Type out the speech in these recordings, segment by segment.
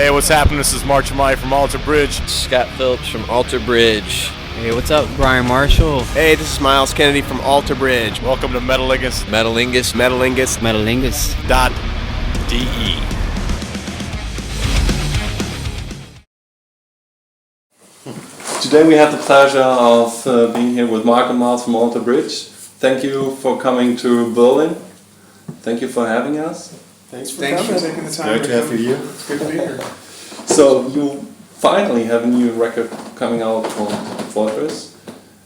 Hey, what's happening? This is March Mai from Alter Bridge. Scott Phillips from Alter Bridge. Hey, what's up? Brian Marshall. Hey, this is Myles Kennedy from Alter Bridge. Welcome to Metalingus. Metalingus. Metalingus. Metalingus.de. Today we have the pleasure of being here with Mark and Myles from Alter Bridge. Thank you for coming to Berlin. Thank you for having us. Thanks for taking the time. Great to have you here. It's good to be here. So you finally have a new record coming out called Fortress,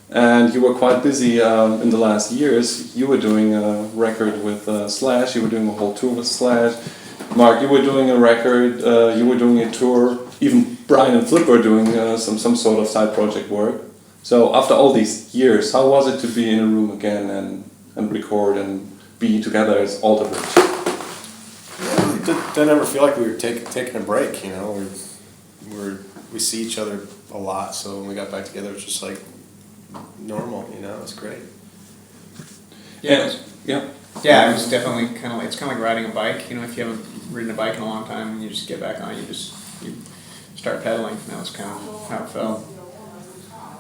and you were quite busy in the last years. You were doing a record with Slash. You were doing a whole tour with Slash. Mark, you were doing a record. You were doing a tour. Even Brian and Flip were doing some sort of side project work. So after all these years, how was it to be in a room again and record and be together as Alter Bridge? Didn't ever feel like we were taking a break. You know, we see each other a lot. So when we got back together, it was just like normal. You know, it's great. Yeah. Yeah. Yeah, it was definitely kind of like riding a bike. You know, if you haven't ridden a bike in a long time, and you just get back on, you start pedaling. That was kind of how it felt.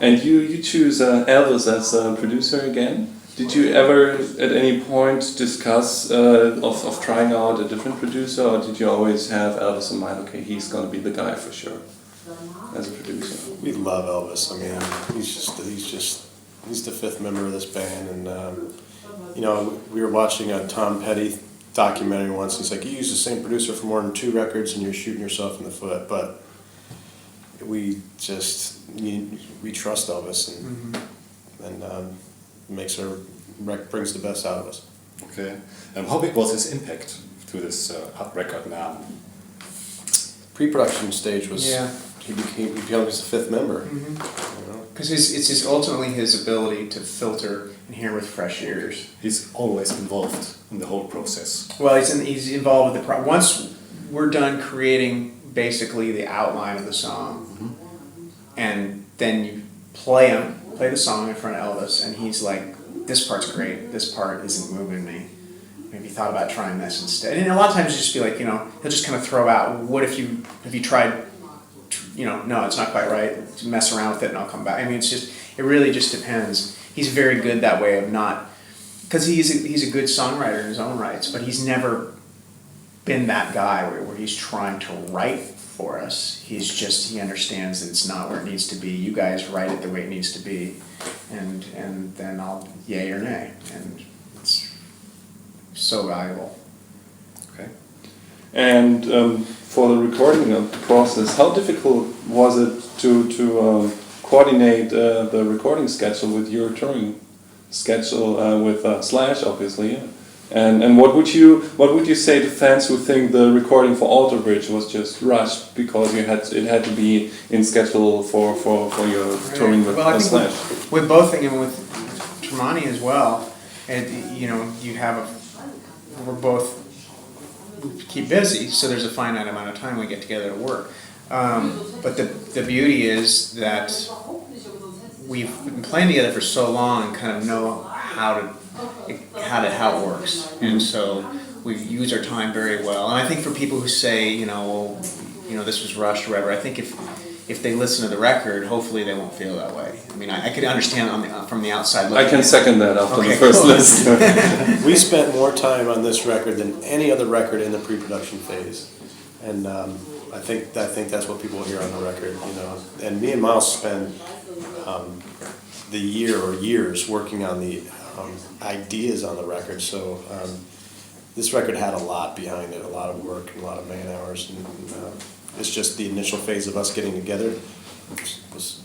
And you choose Elvis as a producer again. Did you ever at any point discuss of trying out a different producer, or did you always have Elvis in mind? Okay, he's going to be the guy for sure as a producer. We love Elvis. I mean, he's the fifth member of this band, and you know, we were watching a Tom Petty documentary once. He's like, you use the same producer for more than 2 records, and you're shooting yourself in the foot. But we trust Elvis, and brings the best out of us. Okay. How big was his impact to this record now? Pre-production stage was he became the 5th member. Because it's ultimately his ability to filter and hear with fresh ears. He's always involved in the whole process. Well, he's involved with the once we're done creating basically the outline of the song, and then you play the song in front of Elvis, and he's like, this part's great, this part isn't moving me. Maybe thought about trying this instead. And a lot of times just be like, you know, he'll just kind of throw out, what if you tried, you know, no, it's not quite right, mess around with it and I'll come back. I mean, it really just depends. He's very good that way of not, because he's a good songwriter in his own rights, but he's never been that guy where he's trying to write for us. He understands that it's not where it needs to be. You guys write it the way it needs to be, and then I'll yay or nay, and it's so valuable. Okay. And for the recording of the process, how difficult was it to coordinate the recording schedule with your touring schedule with Slash, obviously? And what would you say to fans who think the recording for Alter Bridge was just rushed because it had to be in schedule for your touring with Slash? With both, and with Tremonti as well, and you know, we're both keep busy, so there's a finite amount of time we get together to work. But the beauty is that we've been playing together for so long and kind of know how it works, and so we use our time very well. And I think for people who say, you know, this was rushed or whatever, I think if they listen to the record, hopefully they won't feel that way. I mean, I could understand from the outside looking. I can second that after the first listen. We spent more time on this record than any other record in the pre-production phase, and I think that's what people hear on the record. You know, and me and Myles spend the year or years working on the ideas on the record. So this record had a lot behind it, a lot of work and a lot of man hours, and it's just the initial phase of us getting together was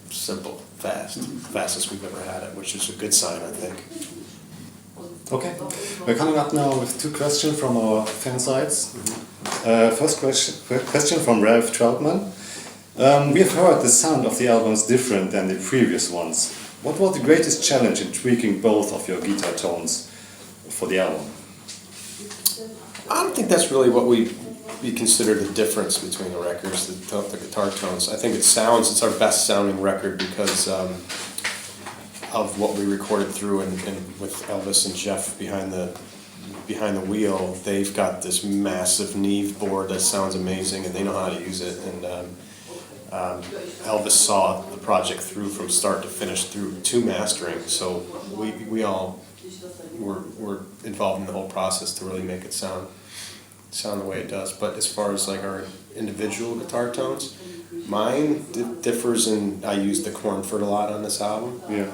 simple, fastest we've ever had it, which is a good sign, I think. Okay, we're coming up now with 2 questions from our fan sites. First question from Ralph Troutman. We have heard the sound of the album is different than the previous ones. What was the greatest challenge in tweaking both of your guitar tones for the album? I don't think that's really what we consider the difference between the records, the guitar tones. I think it's our best sounding record because of what we recorded through and with Elvis and Jeff behind the behind the wheel, they've got this massive Neve board that sounds amazing, and they know how to use it. And Elvis saw the project through from start to finish through to mastering. So we all were involved in the whole process to really make it sound the way it does. But as far as like our individual guitar tones, mine differs in, I use the cornford a lot on this album. Yeah.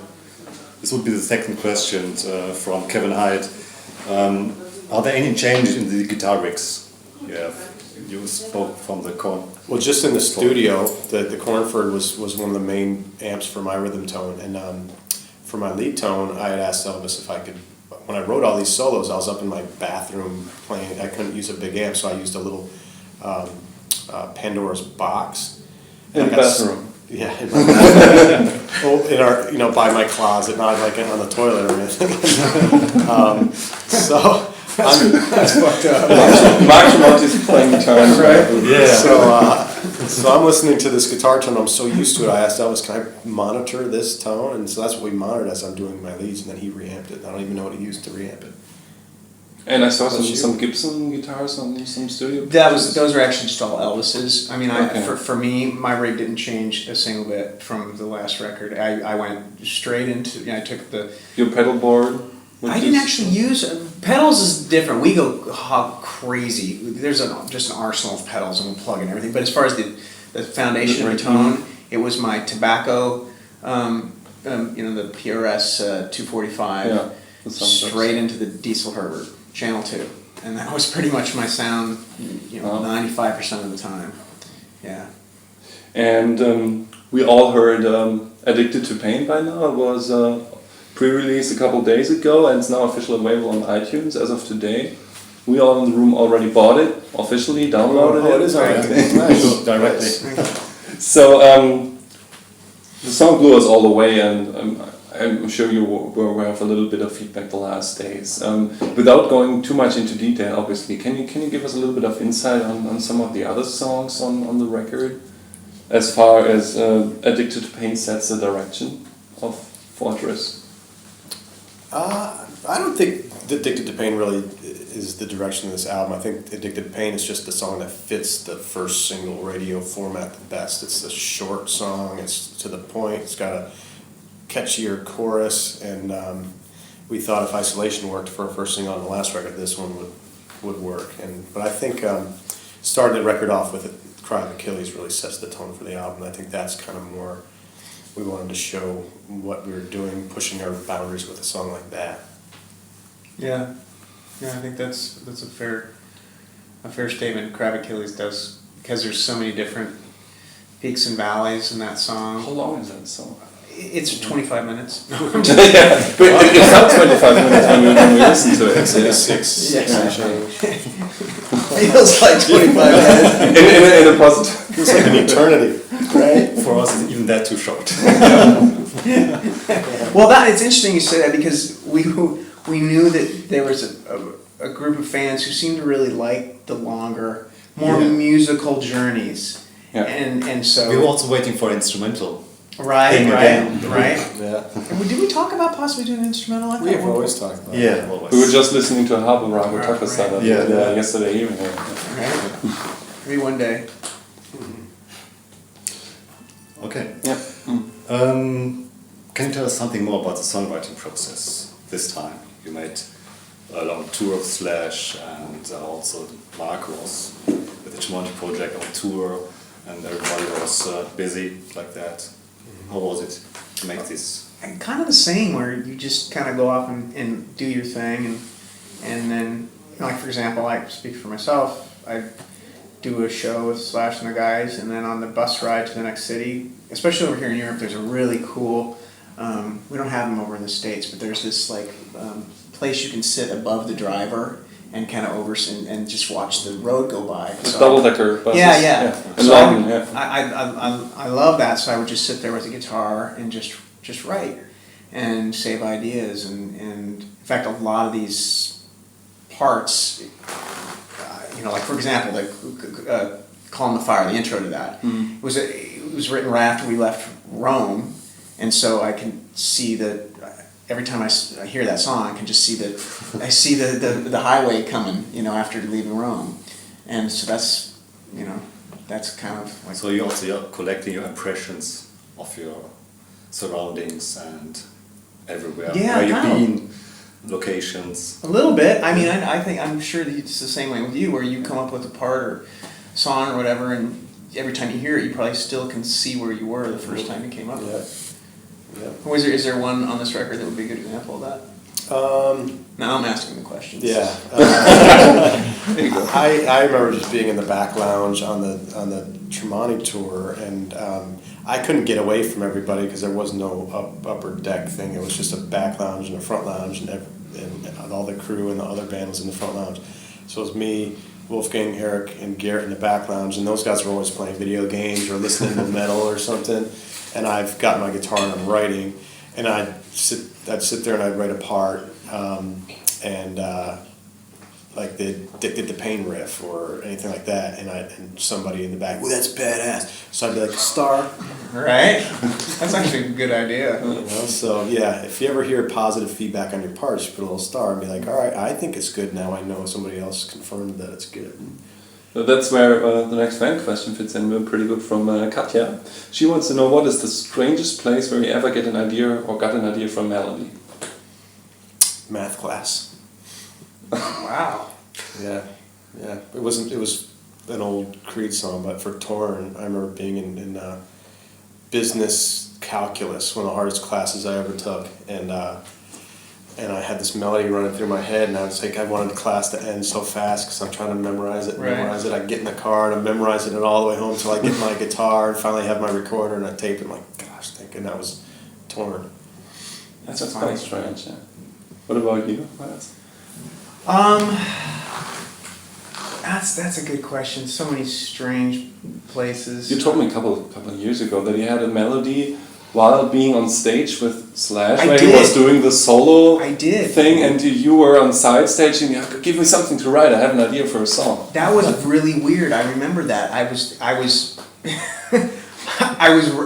This would be the second question from Kevin Hyde. Are there any changes in the guitar rigs? Yeah, you spoke from the corn. Well, just in the studio, the cornford was one of the main amps for my rhythm tone, and for my lead tone, I had asked Elvis if I could. When I wrote all these solos, I was up in my bathroom playing. I couldn't use a big amp, so I used a little Pandora's box. In the bathroom. Yeah, in my bathroom. Well, in our, by my closet, not like on the toilet or anything. So. That's fucked up. Mark Tremonti's playing guitar, right? Yeah. So I'm listening to this guitar tone. I'm so used to it. I asked Elvis, "Can I monitor this tone?" And so that's what we monitored as I'm doing my leads, and then he reamped it. I don't even know what he used to reamp it. And I saw some Gibson guitars on some studio. Those are actually just all Elvis's. I mean, Okay. for me, my rig didn't change a single bit from the last record. I went straight into. I took Your pedal board. I didn't actually use pedals is different. We go hog crazy. There's just an arsenal of pedals and we'll plug in everything. But as far as the foundation of the tone, it was my tobacco, the PRS 245, Yeah, straight into the Diesel Herbert Channel 2, and that was pretty much my sound. 95% of the time. Yeah. And we all heard "Addicted to Pain" by now. It was pre-released a couple days ago, and it's now officially available on iTunes as of today. We all in the room already bought it, officially downloaded it. It is on iTunes. Nice. Directly. So the song blew us all away, and I'm sure you were aware of a little bit of feedback the last days. Without going too much into detail, obviously, can you give us a little bit of insight on some of the other songs on the record, as far as "Addicted to Pain" sets the direction of Fortress? I don't think "Addicted to Pain" really is the direction of this album. I think "Addicted to Pain" is just the song that fits the first single radio format the best. It's a short song, it's to the point, it's got a catchier chorus, and we thought if Isolation worked for a first single on the last record, this one would work. But I think starting the record off with "Cry of Achilles" really sets the tone for the album. I think that's kind of more, we wanted to show what we were doing, pushing our boundaries with a song like that. Yeah, I think that's a fair statement. Cry of Achilles does, because there's so many different peaks and valleys in that song. How long is that song? It's 25 minutes. Yeah, but it's not 25 minutes when we listen to it. It's like a six. Feels like 25 minutes. In a positive. Feels like an eternity. Right? For us, even that too short. Well, it's interesting you say that, because we knew that there was a group of fans who seemed to really like the longer, more musical journeys. Yeah. And so We were also waiting for instrumental. Right. Yeah. Did we talk about possibly doing an instrumental? We have always talked about it. Yeah, always. We were just listening to Harbor Rago Takasada Yeah. yesterday evening. Right. Maybe one day. Okay. Yeah. Can you tell us something more about the songwriting process this time? You made a long tour of Slash, and also Mark was with the Tremonti project on tour, and everybody was busy like that. How was it to make this? And kind of the same, where you just kind of go off and do your thing, and then, like, for example, I speak for myself, I do a show with Slash and the guys, and then on the bus ride to the next city, especially over here in Europe, there's a really cool, we don't have them over in the States, but there's this place you can sit above the driver and kind of and just watch the road go by. So double-decker buses. Yeah. And So London, yeah. I love that, so I would just sit there with the guitar and just write and save ideas, and in fact, a lot of these parts, like, for example, the Calm the Fire, the intro to that, it was written right after we left Rome, and so I can see that every time I hear that song, I can just see the highway coming, after leaving Rome, and so that's kind of like. So you also collecting your impressions of your surroundings and everywhere Yeah, where you've kind of. been, locations. A little bit. I mean, I'm sure that it's the same way with you, where you come up with a part or song or whatever, and every time you hear it, you probably still can see where you were the first time you came up with it. Yeah. Is there one on this record that would be a good example of that? Now I'm asking the questions. Yeah. I remember just being in the back lounge on the Tremonti tour, and I couldn't get away from everybody because there was no upper deck thing. It was just a back lounge and a front lounge, and all the crew and the other band was in the front lounge. So it was me, Wolfgang, Eric, and Garrett in the back lounge, and those guys were always playing video games or listening to metal or something. And I've got my guitar and I'm writing, and I'd sit there and I'd write a part, like the Addicted to Pain riff or anything like that, and somebody in the back, well, that's badass. So I'd be like, star. Right? That's actually a good idea. So yeah, if you ever hear positive feedback on your parts, you put a little star and be like, all right, I think it's good now. I know somebody else confirmed that it's good. So that's where the next fan question fits in pretty good from Katja. She wants to know, what is the strangest place where you ever get an idea or got an idea from melody? Math class. Wow. Yeah. It was an old Creed song, but for Torn, I remember being in business calculus, one of the hardest classes I ever took, and I had this melody running through my head, and I was like, I wanted the class to end so fast because I'm trying to memorize it. I'd get in the car and I'm memorizing it all the way home until I get my guitar and finally have my recorder and I tape it. I'm like, gosh, thinking that was Torn. That's quite strange. Yeah. What about you, Myles? That's a good question. So many strange places. You told me a couple of years ago that you had a melody while being on stage with Slash, where he was doing the solo thing, and you were on side stage, and you give me something to write. I have an idea for a song. That was really weird. I remember that. I was I was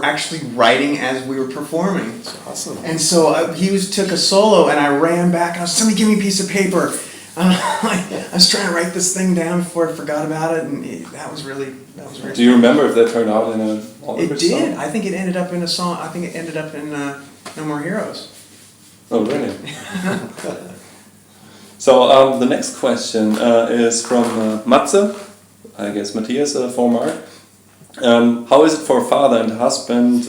actually writing as we were performing. That's awesome. And so he took a solo, and I ran back. I was, somebody give me a piece of paper. I was trying to write this thing down before I forgot about it, and that was very. Do you remember if that turned out in a It did. Song? I think it ended up in a song. I think it ended up in No More Heroes. Oh, really? So the next question is from Matze, I guess Matthias for Mark. How is it for a father and husband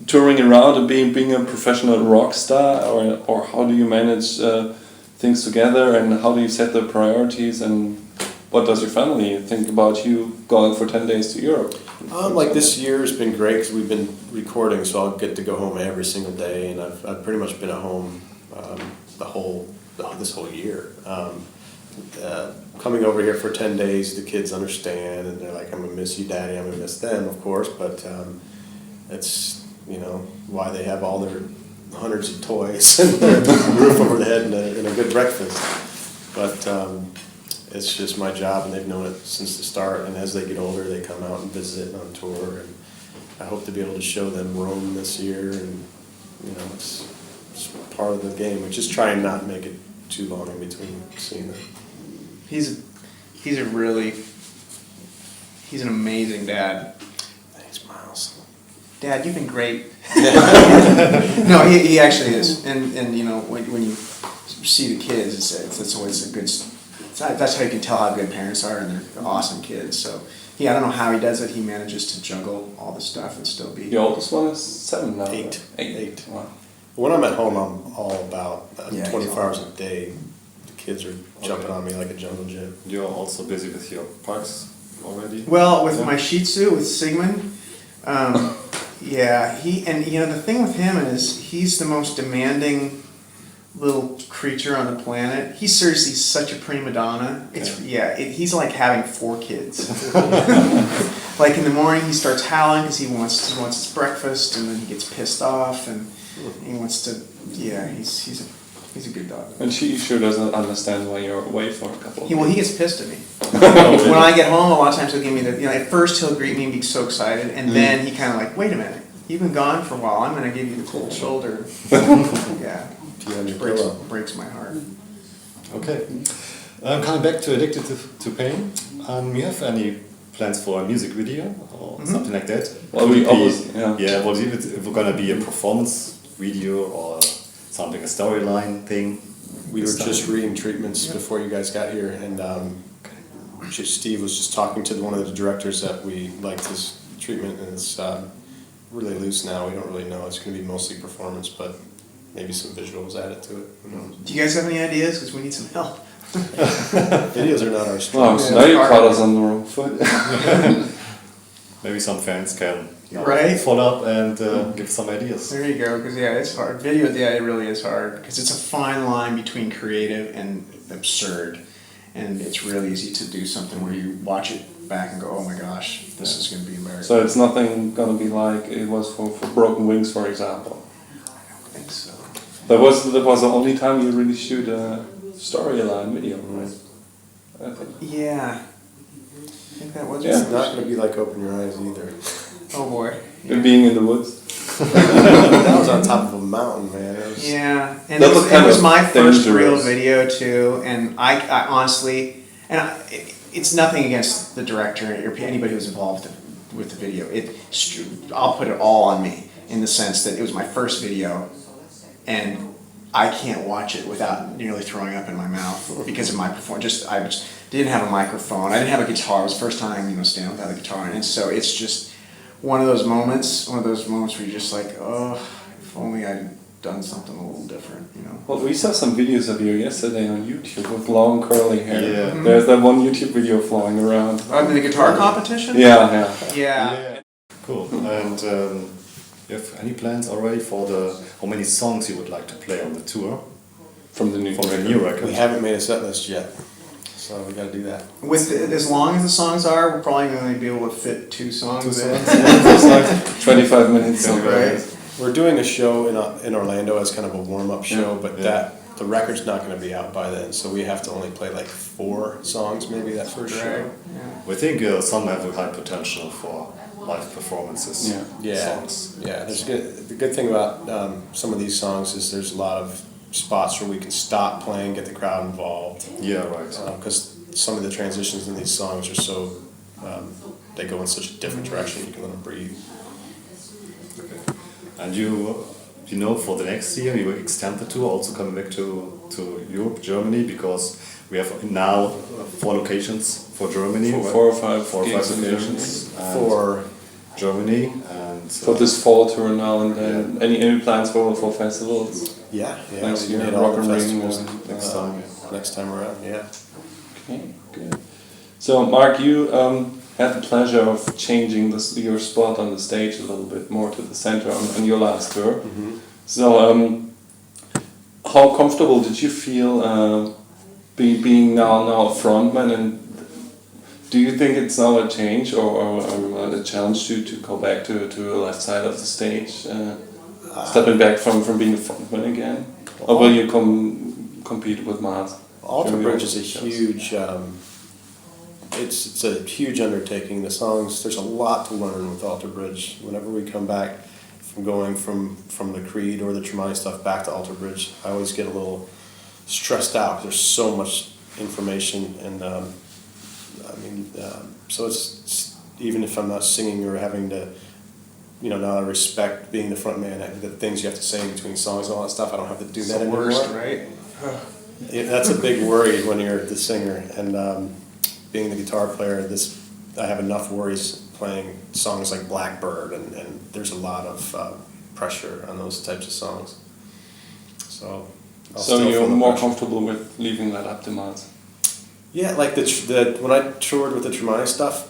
touring around and being a professional rock star, or how do you manage things together, and how do you set the priorities, and what does your family think about you going for 10 days to Europe? Like this year has been great because we've been recording, so I'll get to go home every single day, and I've pretty much been at home this whole year. Coming over here for 10 days, the kids understand, and they're like, I'm gonna miss you, Daddy. I'm gonna miss them, of course, but it's why they have all their hundreds of toys and their roof over their head and a good breakfast. But it's just my job, and they've known it since the start. And as they get older, they come out and visit on tour, and I hope to be able to show them Rome this year. And it's part of the game. We just try and not make it too long in between seeing them. He's an amazing dad. Thanks, Myles. Dad, You've been great. No, he actually is, and when you see the kids, it's always a good. That's how you can tell how good parents are, and they're awesome kids. So I don't know how he does it. He manages to juggle all the stuff and still be. The oldest one is 7 now. 8. Wow. When I'm at home, I'm all about 24 hours awesome. a day. The kids are jumping on me like a jungle gym. You're also busy with your parks already? Well, with my Shih Tzu, with Sigmund, the thing with him is he's the most demanding little creature on the planet. He's seriously such a prima donna. He's like having 4 kids. Like in the morning, he starts howling because he wants his breakfast, and then he gets pissed off, and he wants to. Yeah, he's a good dog. And she sure doesn't understand why you're away for a couple of days. He gets pissed at me. When I get home, a lot of times he'll give me at first he'll greet me and be so excited, and then he kind of like, wait a minute, You've been gone for a while. I'm gonna give you the cold shoulder. Yeah, You on your breaks, pillow. breaks my heart. Okay. Coming back to Addicted to Pain, you have any plans for a music video or something like that? Well, Could we it be- obviously, yeah. Yeah, well, if it's gonna be a performance video or something, a storyline thing. We were this time. just reading treatments before you guys got here, and Steve was just talking to one of the directors that we liked his treatment, and it's really loose now. We don't really know. It's going to be mostly performance, but maybe some visuals added to it. Who knows? Do you guys have any ideas? Because we need some help. Videos are not our Well, strong. so now you caught us on the wrong foot. Maybe some fans can Right? follow up and give some ideas. There you go. Because yeah, it's hard. Video, yeah, it really is hard because it's a fine line between creative and absurd, and it's really easy to do something where you watch it back and go, "Oh my gosh, this is going to be embarrassing." So it's nothing gonna be like it was for Broken Wings, for example. I think so. That was the only time you really shoot a storyline video, right? I think. Yeah. I think that was. Yeah. It's not going to be like Open Your Eyes either. Oh boy. And being in the woods. That was on top of a mountain, man. It was, Yeah, and That it was was, kind it was of my first real dangerous. video too, and I honestly, and it's nothing against the director or anybody who's involved with the video. I'll put it all on me in the sense that it was my first video, and I can't watch it without nearly throwing up in my mouth because of my performance. I just didn't have a microphone. I didn't have a guitar. It was the first time, standing without a guitar, and so it's just one of those moments where you're just like, oh, if only I'd done something a little different, Well, we saw some videos of you yesterday on YouTube with long curly hair. Yeah. There's that one YouTube video flying around. The guitar competition? Yeah. Yeah. Cool. And you have any plans already for how many songs you would like to play on the tour From the new for the new record? we haven't made a set list yet, so we got to do that. As long as the songs are, we're probably going to be able to fit 2 songs in. It's like 25 minutes. Right. We're doing a show in Orlando as kind of a warm-up show, but the record's not going to be out by then, so we have to only play like 4 songs maybe that first show. Right. Yeah. We think some have a high potential for live performances. Yeah, Songs. yeah. The good thing about some of these songs is there's a lot of spots where we can stop playing, get the crowd involved, Yeah, right. because some of the transitions in these songs are so they go in such a different direction. You can let them breathe. And for the next year, you will extend the tour, also coming back to Europe, Germany, because we have now 4 locations for Germany. right? 4 or 5 4 or 5 gigs in locations. and For Germany and For this fall tour now and then. Any plans for festivals? yeah, Next we year, can hit all Rock the and Ring festivals next time. next time around. Yeah. Okay, good. So, Mark, you had the pleasure of changing your spot on the stage a little bit more to the center on your last tour. So, how comfortable did you feel being now a frontman, and do you think it's now a change or a challenge to go back to the left side of the stage, stepping back from being a frontman again, or will you compete with Myles? Alter Bridge is a huge. It's a huge undertaking. The songs, there's a lot to learn with Alter Bridge. Whenever we come back from going from the Creed or the Tremonti stuff back to Alter Bridge, I always get a little stressed out. There's so much information, and so it's even if I'm not singing or having to, now I respect being the front man. The things you have to say in between songs and all that stuff, I don't have to do that the anymore. worst, right? That's a big worry when you're the singer, and being the guitar player, I have enough worries playing songs like Blackbird, and there's a lot of pressure on those types of songs. So You're more comfortable with leaving that up to Myles? Yeah, like when I toured with the Tremonti stuff,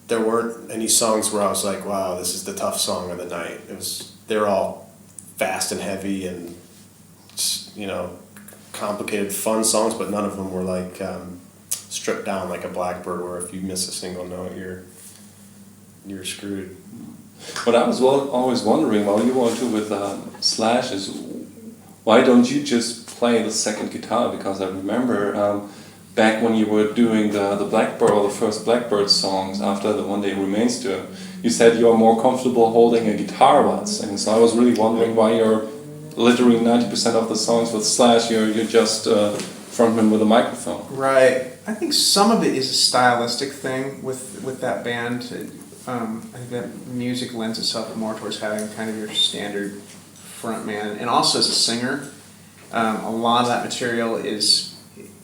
there weren't any songs where I was like, wow, this is the tough song of the night. They're all fast and heavy and complicated, fun songs, but none of them were like stripped down like a Blackbird, where if you miss a single note, you're screwed. But I was always wondering, while you were on tour with Slash, is why don't you just play the second guitar? Because I remember back when you were doing the Blackbird or the first Blackbird songs after the One Day Remains tour, you said you are more comfortable holding a guitar while singing. So I was really wondering why you're literally 90% of the songs with Slash, you're just frontman with a microphone. Right. I think some of it is a stylistic thing with that band. I think that music lends itself more towards having kind of your standard frontman, and also as a singer, a lot of that material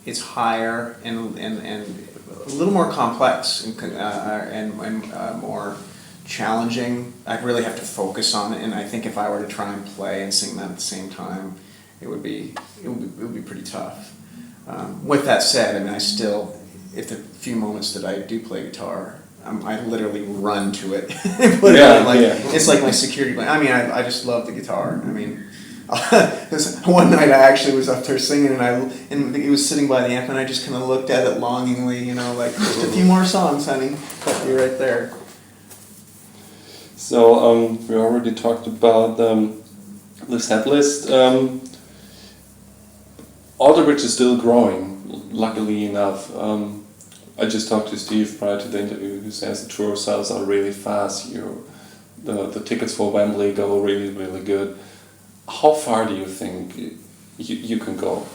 it's higher and a little more complex and more challenging. I'd really have to focus on it, and I think if I were to try and play and sing that at the same time, it would be pretty tough. With that said, I mean, I still, if the few moments that I do play guitar, I literally run to it. It's like my security blanket. I mean, I just love the guitar. I mean, one night I actually was up there singing, and he was sitting by the amp, and I just kind of looked at it longingly, you know, like, just a few more songs, honey. Got you right there. So we already talked about the set list. Alter Bridge is still growing, luckily enough. I just talked to Steve prior to the interview, who says the tour sales are really fast. The tickets for Wembley go really, really good. How far do you think you can go?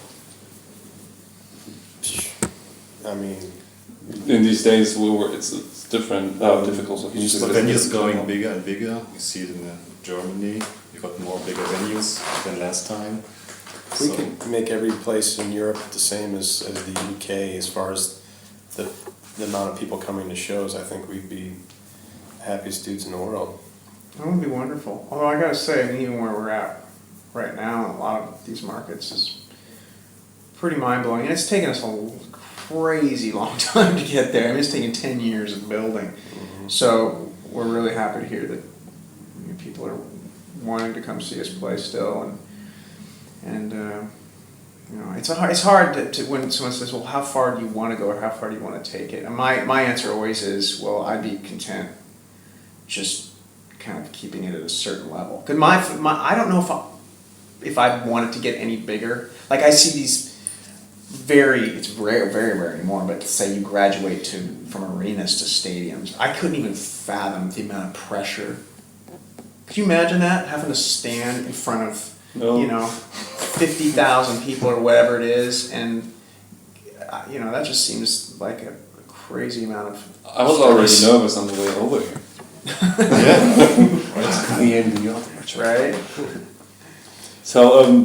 I mean, in these days, it's different, difficult. The venues going bigger and bigger. You see it in Germany. You got more bigger venues than last time. If we could make every place in Europe the same as the UK as far as the amount of people coming to shows, I think we'd be the happiest dudes in the world. That would be wonderful. Although I gotta say, I mean, even where we're at right now, a lot of these markets is pretty mind-blowing. And it's taken us a crazy long time to get there. I mean, it's taken 10 years of building. Mm-hmm. So we're really happy to hear that people are wanting to come see us play still. And you know, it's hard to when someone says, well, how far do you want to go, or how far do you want to take it? And my answer always is, well, I'd be content just kind of keeping it at a certain level. Because I don't know if I want it to get any bigger. Like, I see these it's rare, very rare anymore, but say you graduate from arenas to stadiums. I couldn't even fathom the amount of pressure. Could you imagine that? Having to stand in front of, you know, 50,000 people or whatever it is, and you know, that just seems like a crazy amount of I was already nervous on the way over here. Right? So,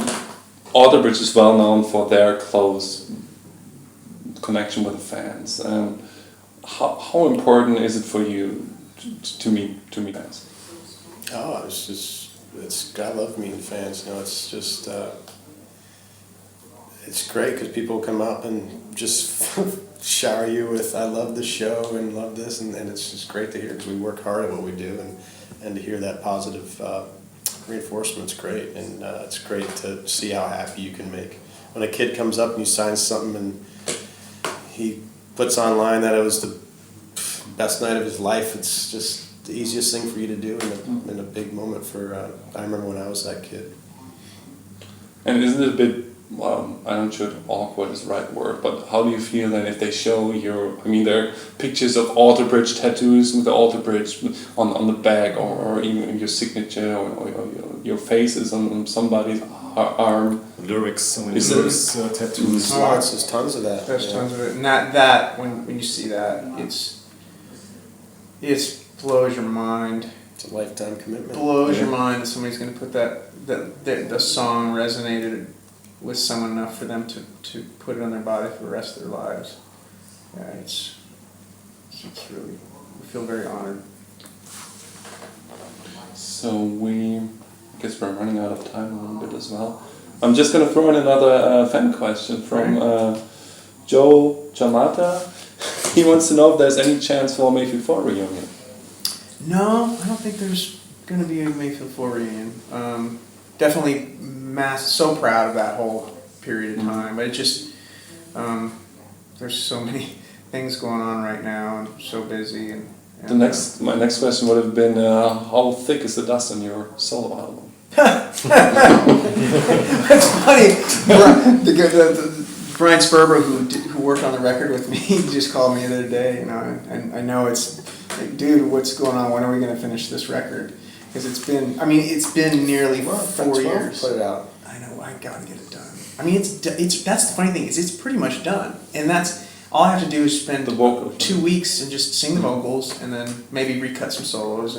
Alter Bridge is well known for their close connection with the fans. How important is it for you to meet fans? Oh, I love meeting fans. You know, it's just it's great because people come up and just shower you with "I love the show" and "love this," and it's just great to hear because we work hard at what we do, and to hear that positive reinforcement's great, and it's great to see how happy you can make when a kid comes up and you sign something and he puts online that it was the best night of his life. It's just the easiest thing for you to do in a big moment for. I remember when I was that kid. And isn't it a bit? I'm not sure if awkward is the right word, but how do you feel then if they show there are pictures of Alter Bridge tattoos with the Alter Bridge on the back, or even your signature, or your faces on somebody's arm? Lyrics, so many lyrics, tattoos. Oh, there's tons of that. There's tons of it, and that when you see that, it blows your mind. It's a lifetime commitment. Blows your mind that somebody's going to put that the song resonated with someone enough for them to put it on their body for the rest of their lives. Yeah, it's really, we feel very honored. So I guess we're running out of time a little bit as well. I'm just going to throw in another fan question from Joe Chamata. He wants to know if there's any chance for a Mayfield 4 reunion. No, I don't think there's going to be a Mayfield 4 reunion. Definitely so proud of that whole period of time, but it just, there's so many things going on right now, and I'm so busy. And my next question would have been, how thick is the dust on your solo album? That's funny. Brian Sperber, who worked on the record with me, he just called me the other day, you know, and I know it's like, dude, what's going on? When are we going to finish this record? Because it's been nearly 4 years. Put it out. I know, I gotta get it done. I mean, it's that's the funny thing is it's pretty much done, and that's all I have to do is spend The vocals. 2 weeks and just sing the vocals, and then maybe recut some solos,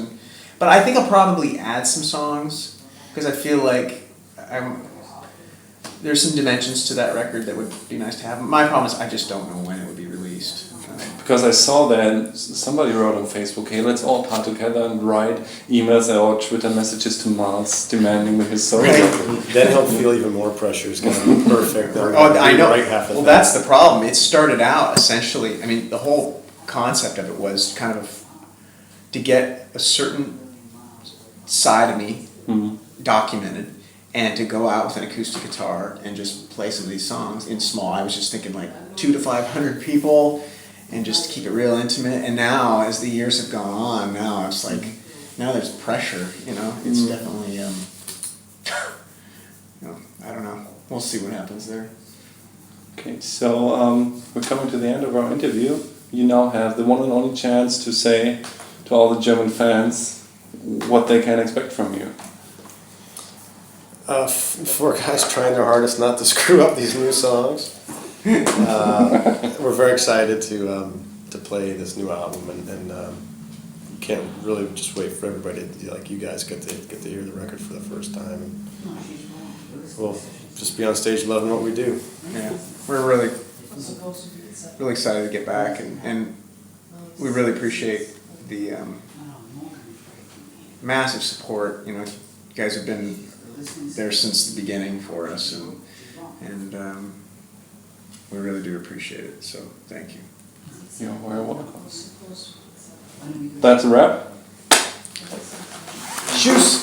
but I think I'll probably add some songs because I feel like there's some dimensions to that record that would be nice to have. My problem is I just don't know when it would be released. Because I saw that somebody wrote on Facebook, hey, let's all come together and write emails or Twitter messages to Myles demanding his solo. Right. Then he'll feel even more pressure. It's going to be perfect. Oh, I know. Right half the Well, thing. that's the problem. It started out essentially. I mean, the whole concept of it was kind of to get a certain side of me documented, and to go out with an acoustic guitar and just play some of these songs in small. I was just thinking like 200 to 500 people, and just keep it real intimate. And now, as the years have gone on, now it's like now there's pressure. You know, it's definitely. I don't know. We'll see what happens there. Okay, so we're coming to the end of our interview. You now have the one and only chance to say to all the German fans what they can expect from you. For guys trying their hardest not to screw up these new songs, we're very excited to play this new album, and can't really just wait for everybody to, like you guys get to hear the record for the first time. And we'll just be on stage loving what we do. Yeah, we're really excited to get back, and we really appreciate the massive support. You know, you guys have been there since the beginning for us, and we really do appreciate it. So thank you. You're very welcome. That's a wrap. Tschüss.